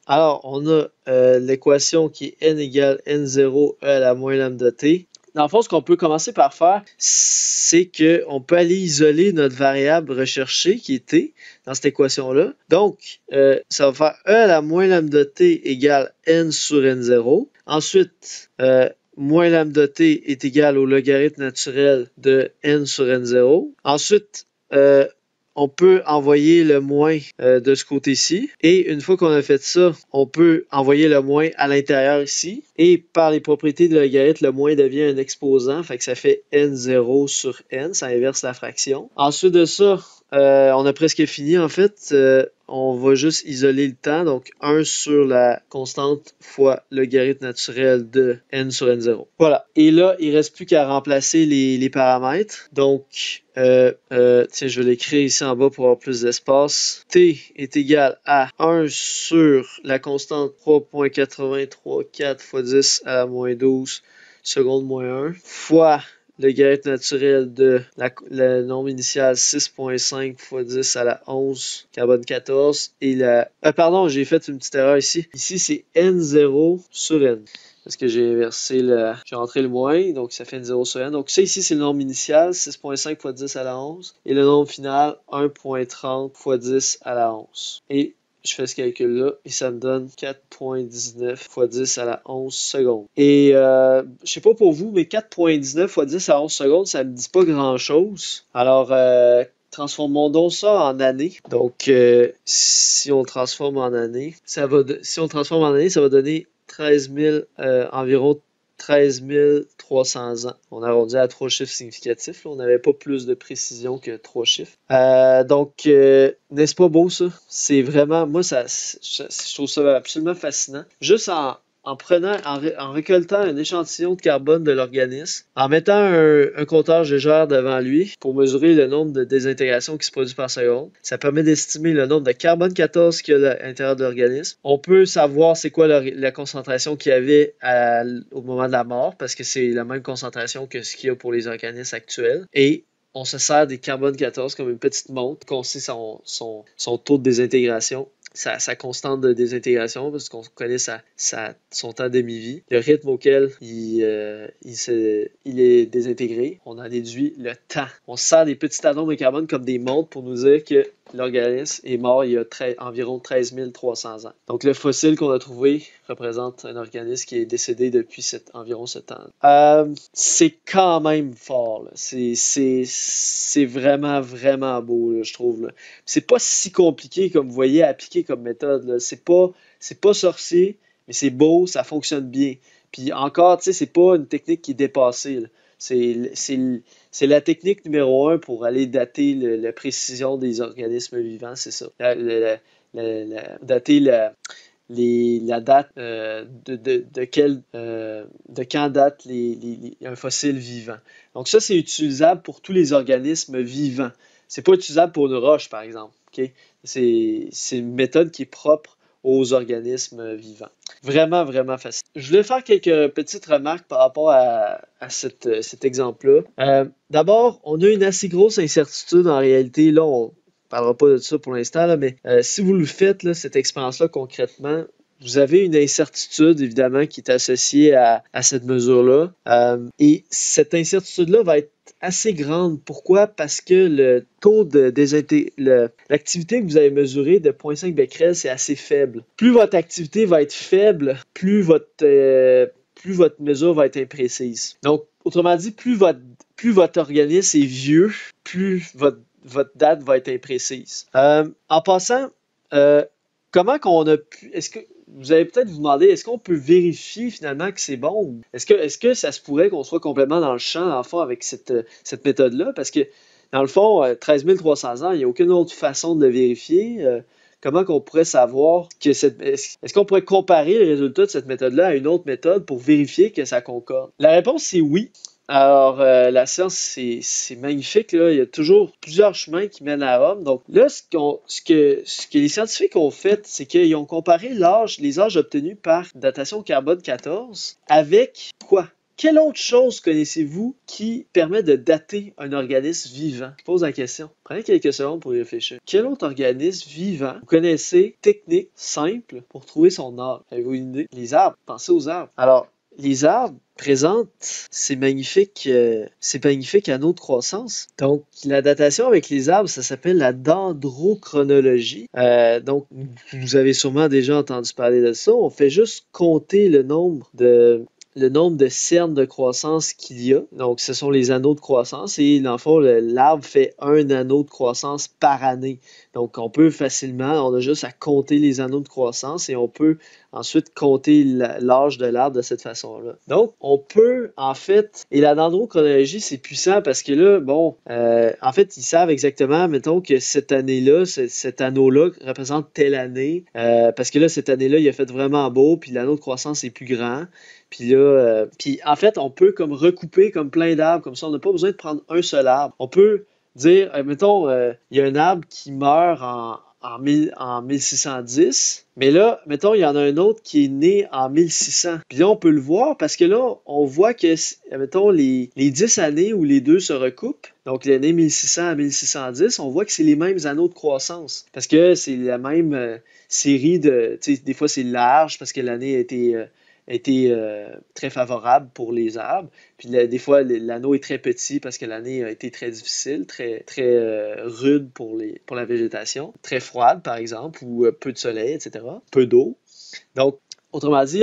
Alors, on a l'équation qui est n égale n0 e à la moins lambda t. Dans le fond, ce qu'on peut commencer par faire, c'est qu'on peut aller isoler notre variable recherchée, qui est t, dans cette équation-là. Donc, ça va faire e à la moins lambda t égale n sur n0. Ensuite, moins lambda t est égal au logarithme naturel de n sur n0. Ensuite, on peut envoyer le moins de ce côté-ci. Et une fois qu'on a fait ça, on peut envoyer le moins à l'intérieur ici. Et par les propriétés de logarithme, le moins devient un exposant. Fait que ça fait n0 sur n. Ça inverse la fraction. Ensuite de ça, on a presque fini en fait. On va juste isoler le temps. Donc 1 sur la constante fois logarithme naturel de n sur n0. Voilà. Et là, il ne reste plus qu'à remplacer les paramètres. Donc, tiens, je vais l'écrire ici en bas pour avoir plus d'espace. T est égal à 1 sur la constante 3.83 fois 10 à la moins 12 seconde moins 1 fois le logarithme naturel de le nombre initial 6.5 fois 10 à la 11 carbone 14 et la... pardon, j'ai fait une petite erreur ici. Ici, c'est N0 sur N. Parce que j'ai inversé j'ai rentré le moins, donc ça fait N0 sur N. Donc ça ici, c'est le nombre initial, 6.5 fois 10 à la 11. Et le nombre final, 1.30 fois 10 à la 11. Et je fais ce calcul-là et ça me donne 4.19 fois 10 à la 11 secondes. Et je sais pas pour vous, mais 4.19 fois 10 à la 11 secondes, ça me dit pas grand-chose. Alors, transformons donc ça en années. Donc, si on transforme en années, ça va donner 13 000, environ 13 300 ans. On arrondit à 3 chiffres significatifs. Là. On n'avait pas plus de précision que 3 chiffres. Donc, n'est-ce pas beau ça? C'est vraiment, moi, je trouve ça absolument fascinant. Juste en récoltant un échantillon de carbone de l'organisme, en mettant un compteur Gégère devant lui pour mesurer le nombre de désintégrations qui se produisent par seconde. Ça permet d'estimer le nombre de carbone 14 qu'il y a à l'intérieur de l'organisme. On peut savoir c'est quoi la concentration qu'il y avait au moment de la mort, parce que c'est la même concentration que ce qu'il y a pour les organismes actuels. Et on se sert des carbone 14 comme une petite montre qu'on sait son taux de désintégration. Sa constante de désintégration, parce qu'on connaît son temps demi-vie, le rythme auquel il est désintégré. On en déduit le temps. On se sert des petits atomes de carbone comme des montres pour nous dire que l'organisme est mort il y a environ 13 300 ans. Donc le fossile qu'on a trouvé représente un organisme qui est décédé depuis environ ce temps. C'est quand même fort. Là. C'est vraiment, vraiment beau, là, je trouve. Là. C'est pas si compliqué comme vous voyez à appliquer comme méthode. Là. C'est pas sorcier, mais c'est beau, ça fonctionne bien. Puis encore, tu sais, c'est pas une technique qui est dépassée. Là. C'est la technique numéro 1 pour aller dater la précision des organismes vivants, c'est ça. Dater la date de quand date un fossile vivant. Donc ça, c'est utilisable pour tous les organismes vivants. C'est pas utilisable pour une roche, par exemple. Okay? C'est une méthode qui est propre aux organismes vivants. Vraiment, vraiment facile. Je voulais faire quelques petites remarques par rapport à cet exemple-là. D'abord, on a une assez grosse incertitude en réalité. Là, on parlera pas de ça pour l'instant, là, mais si vous le faites, là, cette expérience-là concrètement, vous avez une incertitude, évidemment, qui est associée à cette mesure-là. Et cette incertitude-là va être assez grande. Pourquoi? Parce que le taux de l'activité que vous avez mesurée de 0.5 becquerel, c'est assez faible. Plus votre activité va être faible, plus votre mesure va être imprécise. Donc, autrement dit, plus votre organisme est vieux, plus votre date va être imprécise. En passant, comment qu'on a pu... Est-ce que vous allez peut-être vous demander, est-ce qu'on peut vérifier finalement que c'est bon? Est-ce que ça se pourrait qu'on soit complètement dans le champ, dans le fond, avec cette méthode-là? Parce que, dans le fond, 13 300 ans, il n'y a aucune autre façon de le vérifier. Comment qu'on pourrait savoir que est-ce qu'on pourrait comparer les résultats de cette méthode-là à une autre méthode pour vérifier que ça concorde? La réponse, c'est oui. Alors, la science, c'est magnifique. Là. Il y a toujours plusieurs chemins qui mènent à Rome. Donc là, ce que les scientifiques ont fait, c'est qu'ils ont comparé les âges obtenus par datation carbone 14 avec quoi? quelle autre chose connaissez-vous qui permet de dater un organisme vivant? Je pose la question. Prenez quelques secondes pour y réfléchir. Quel autre organisme vivant vous connaissez, technique, simple, pour trouver son âge? Avez-vous une idée? Les arbres. Pensez aux arbres. Alors, les arbres présentent ces magnifiques anneaux de croissance. Donc, la datation avec les arbres, ça s'appelle la dendrochronologie. Donc, vous avez sûrement déjà entendu parler de ça. On fait juste compter le nombre de cernes de croissance qu'il y a. Donc, ce sont les anneaux de croissance et dans le fond, l'arbre fait un anneau de croissance par année. Donc, on a juste à compter les anneaux de croissance et on peut ensuite compter l'âge de l'arbre de cette façon-là. Donc, on peut, en fait, et la dendrochronologie, c'est puissant parce que là, en fait, ils savent exactement, mettons, que cette année-là, cet anneau-là représente telle année, parce que là, cette année-là, il a fait vraiment beau, puis l'anneau de croissance est plus grand. Puis là, en fait, on peut comme recouper comme plein d'arbres, comme ça, on n'a pas besoin de prendre un seul arbre. On peut dire, mettons, il y a un arbre qui meurt en 1610, mais là, mettons, il y en a un autre qui est né en 1600. Puis là, on peut le voir parce que là, on voit que, mettons, les 10 années où les deux se recoupent, donc l'année 1600 à 1610, on voit que c'est les mêmes anneaux de croissance. Parce que c'est la même série de, tu sais, des fois c'est large parce que l'année a été très favorable pour les arbres. Puis des fois, l'anneau est très petit parce que l'année a été très difficile, très rude pour la végétation. Très froide, par exemple, ou peu de soleil, etc. Peu d'eau. Donc, autrement dit,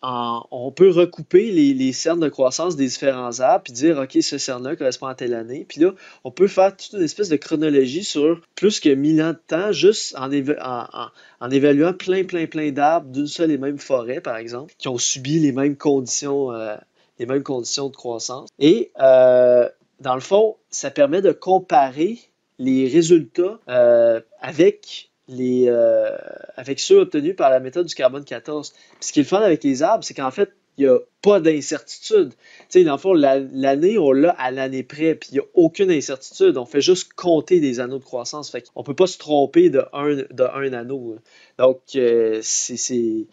on peut recouper les cernes de croissance des différents arbres puis dire, OK, ce cerne-là correspond à telle année. Puis là, on peut faire toute une espèce de chronologie sur plus que 1000 ans de temps juste en évaluant plein d'arbres d'une seule et même forêt, par exemple, qui ont subi les mêmes conditions de croissance. Et dans le fond, ça permet de comparer les résultats avec ceux obtenus par la méthode du carbone 14. Puis ce qui est le fun avec les arbres, c'est qu'en fait, il n'y a pas d'incertitude. Tu sais, dans le fond, l'année, on l'a à l'année près, puis il n'y a aucune incertitude. On fait juste compter des anneaux de croissance. Fait qu'on ne peut pas se tromper de un anneau. Donc, c'est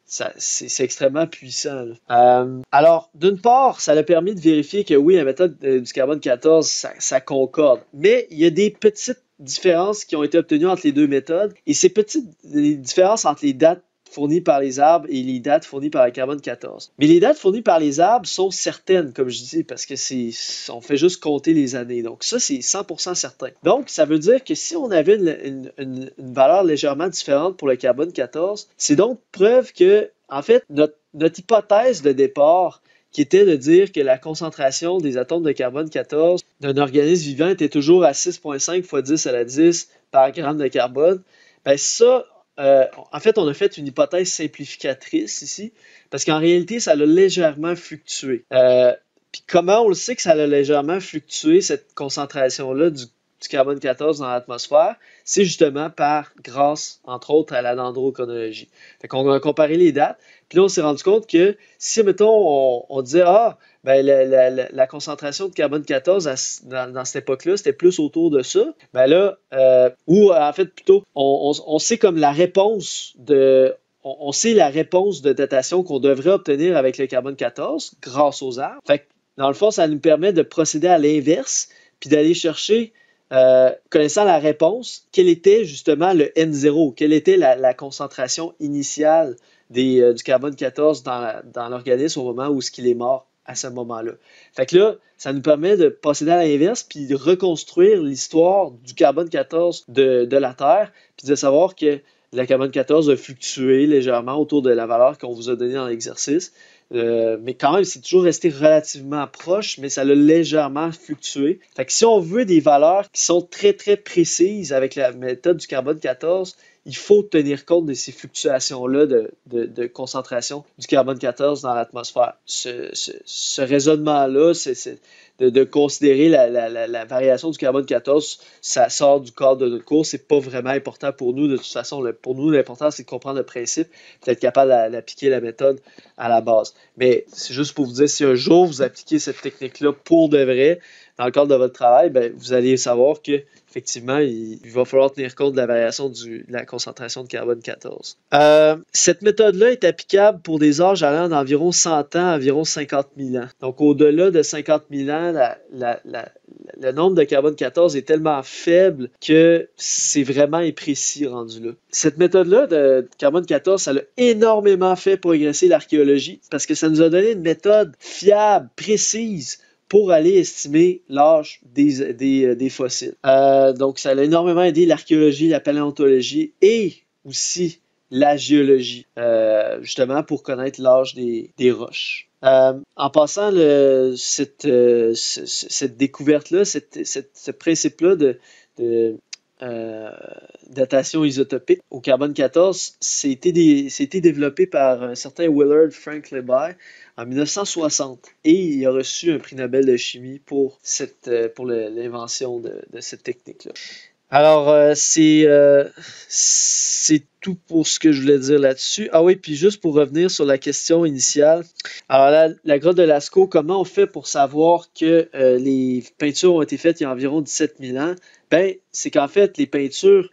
extrêmement puissant. Alors, d'une part, ça a permis de vérifier que oui, la méthode du carbone 14, ça concorde. Mais il y a des petites différences qui ont été obtenues entre les deux méthodes. Et ces petites différences entre les dates fournies par les arbres et les dates fournies par le carbone 14. Mais les dates fournies par les arbres sont certaines, comme je dis, parce que on fait juste compter les années. Donc ça, c'est 100% certain. Donc, ça veut dire que si on avait une valeur légèrement différente pour le carbone 14, c'est donc preuve que, en fait, notre hypothèse de départ, qui était de dire que la concentration des atomes de carbone 14 d'un organisme vivant était toujours à 6,5 fois 10 à la 10 par gramme de carbone, ben ça, en fait, on a fait une hypothèse simplificatrice ici, parce qu'en réalité, ça a légèrement fluctué. Puis comment on le sait que ça a légèrement fluctué, cette concentration-là du carbone 14 dans l'atmosphère? C'est justement grâce, entre autres, à la dendrochronologie. Fait qu'on a comparé les dates, puis là, on s'est rendu compte que si, mettons, on disait, la concentration de carbone 14 dans cette époque-là, c'était plus autour de ça, ben là, ou en fait, plutôt, on sait comme la réponse on sait la réponse de datation qu'on devrait obtenir avec le carbone 14 grâce aux arbres. Fait que, dans le fond, ça nous permet de procéder à l'inverse, puis d'aller chercher, connaissant la réponse, quel était justement le N0, quelle était la concentration initiale du carbone 14 dans l'organisme au moment où il est mort à ce moment-là. Fait que là, ça nous permet de passer à l'inverse puis de reconstruire l'histoire du carbone 14 de la Terre, puis de savoir que le carbone 14 a fluctué légèrement autour de la valeur qu'on vous a donnée dans l'exercice. Mais quand même, c'est toujours resté relativement proche, mais ça l'a légèrement fluctué. Fait que si on veut des valeurs qui sont très précises avec la méthode du carbone 14, il faut tenir compte de ces fluctuations-là de concentration du carbone 14 dans l'atmosphère. Ce raisonnement-là, c'est de considérer la variation du carbone 14, ça sort du cadre de notre cours, c'est pas vraiment important pour nous. De toute façon, pour nous, l'important, c'est de comprendre le principe, d'être capable d'appliquer la méthode à la base. Mais c'est juste pour vous dire, si un jour vous appliquez cette technique-là pour de vrai, dans le cadre de votre travail, ben, vous allez savoir que effectivement, il va falloir tenir compte de la variation de la concentration de carbone 14. Cette méthode-là est applicable pour des âges allant d'environ 100 ans à environ 50 000 ans. Donc, au-delà de 50 000 ans, le nombre de carbone 14 est tellement faible que c'est vraiment imprécis rendu là. Cette méthode-là de carbone 14, ça a énormément fait progresser l'archéologie parce que ça nous a donné une méthode fiable, précise, pour aller estimer l'âge des fossiles. Donc, ça a énormément aidé l'archéologie, la paléontologie et aussi la géologie, justement pour connaître l'âge des roches. En passant, cette découverte-là, ce principe-là de datation isotopique au carbone 14, c'était développé par un certain Willard Frank Lebesgue en 1960 et il a reçu un prix Nobel de chimie pour l'invention de cette technique-là. Alors, c'est tout pour ce que je voulais dire là-dessus. Ah oui, puis juste pour revenir sur la question initiale. Alors, la grotte de Lascaux, comment on fait pour savoir que les peintures ont été faites il y a environ 17 000 ans? Ben, c'est qu'en fait, les peintures,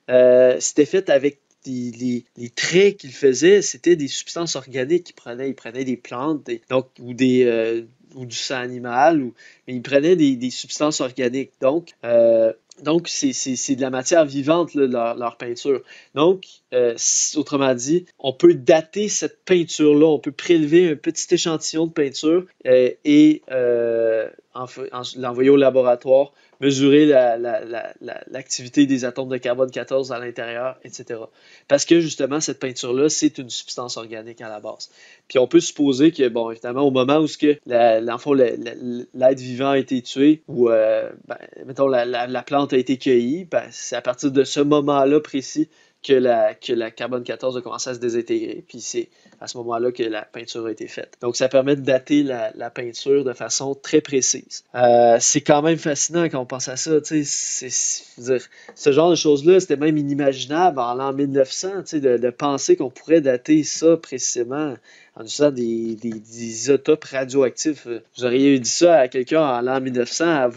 c'était fait avec les traits qu'ils faisaient, c'était des substances organiques qu'ils prenaient. Ils prenaient des plantes, ou du sang animal, mais ils prenaient des substances organiques. Donc, c'est de la matière vivante, là, leur peinture. Donc, autrement dit, on peut dater cette peinture-là, on peut prélever un petit échantillon de peinture et l'envoyer au laboratoire, mesurer l'activité des atomes de carbone 14 à l'intérieur, etc. Parce que justement, cette peinture-là, c'est une substance organique à la base. Puis on peut supposer que, bon, évidemment, au moment où l'être vivant a été tué, ou mettons la plante a été cueillie, ben, c'est à partir de ce moment-là précis que la carbone 14 a commencé à se désintégrer. Puis c'est à ce moment-là que la peinture a été faite. Donc ça permet de dater la peinture de façon très précise. C'est quand même fascinant quand on pense à ça. Ce genre de choses-là, c'était même inimaginable en l'an 1900, de penser qu'on pourrait dater ça précisément en utilisant des isotopes radioactifs. Vous auriez dit ça à quelqu'un en l'an 1900, à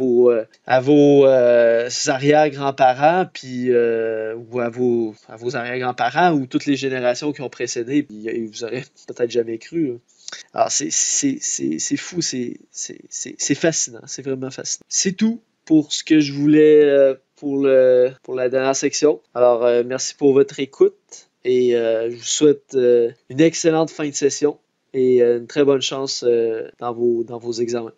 vos arrière-grands-parents, puis ou à vos arrière-grands-parents, ou toutes les générations qui ont précédé, puis vous aurez peut-être jamais cru. Là. Alors, c'est fou, c'est fascinant, c'est vraiment fascinant. C'est tout pour ce que je voulais pour la dernière section. Alors, merci pour votre écoute et je vous souhaite une excellente fin de session et une très bonne chance dans vos examens.